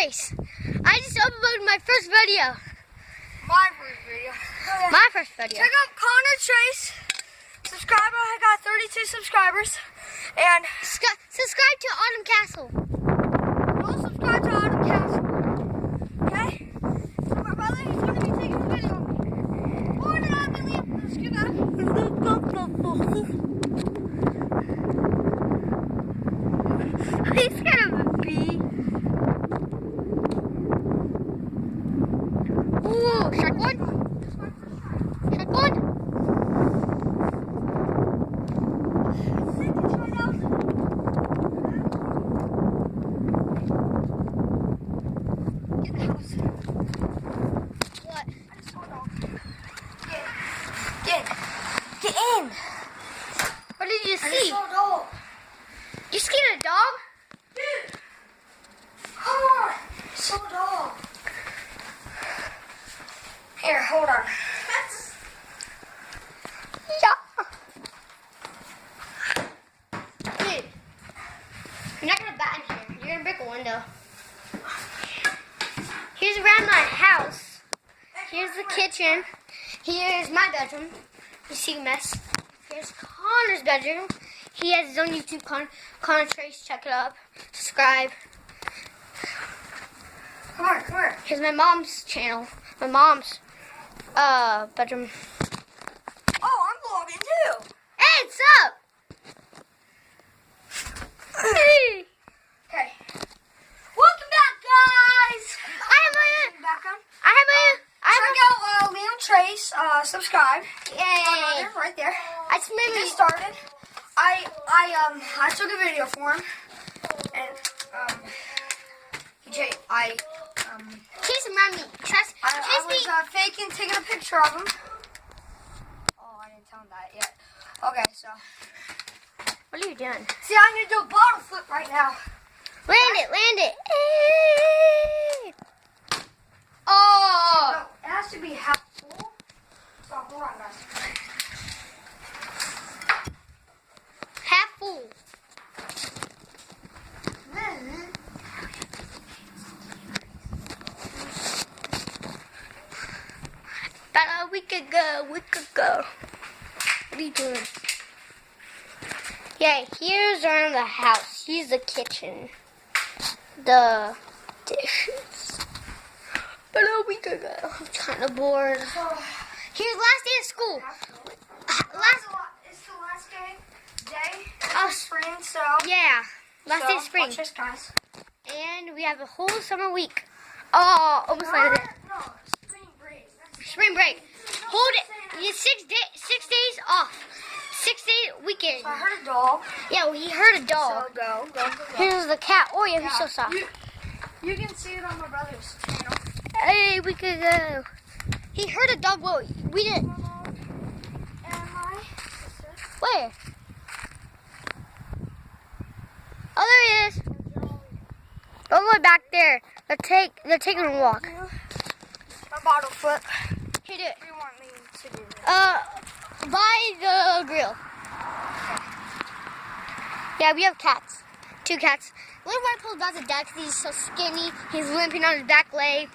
Trace. I just uploaded my first video. My first video. Okay. My first video. Check out Connor Trace. Subscribe. I got 32 subscribers. And Subscribe to Autumn Castle. don't subscribe to Autumn Castle. Okay? My brother, he's going to be taking a video of me. More than I believe. Let's get back. He's scared of a bee. Ooh, shotgun. Shotgun. What? Get in. What did you I see? saw a dog. You scared a dog? Dude. Come on. I saw a dog. Here, hold on. Yeah. Dude, you're not gonna bat in here. You're gonna break a window. Here's around my house. Here's the kitchen. Here's my bedroom. You see the mess. Here's Connor's bedroom. He has his own YouTube, Connor Trace. Check it up. Subscribe. Come on, come on. Here's my mom's channel. My mom's bedroom. Oh, I'm vlogging too. Hey, what's up? Hey. Okay. Welcome back, guys. Back on. Check out Liam Trace. Subscribe. Yay. Right there. I just He made just me. started. I took a video for him, and Chase him around me. Trust. I Chase me. was faking taking a picture of him. Oh, I didn't tell him that yet. Okay, so What are you doing? see, I'm gonna do a bottle flip right now. Land it. Land it. Hey. Oh. No, it has to be half full. So hold on, guys. Half full. About a week ago. What are you doing? Yeah, here's around the house. Here's the kitchen. The dishes. About a week ago. I'm kind of bored. So, Here's last day of school. it's the last day Oh, of spring, so yeah. Last day of spring. Watch this, guys. And we have a whole summer week. Oh, almost landed it. No, spring break. Spring break. Hold it. You 6 days off. 6-day weekend. So I heard a dog. Yeah, well, he heard a dog. So go. Here's the cat. Oh, yeah, he's so soft. You can see it on my brother's channel. Hey, we could go. He heard a dog. Well, we didn't. Where? Oh, there he is. All the way back there. They're taking a walk. A bottle flip. Here, do it. What do you want me to do? By the grill. Yeah, we have cats. 2 cats. Little White Pole's about to die because he's so skinny. He's limping on his back leg.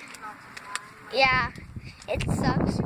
Yeah, it sucks.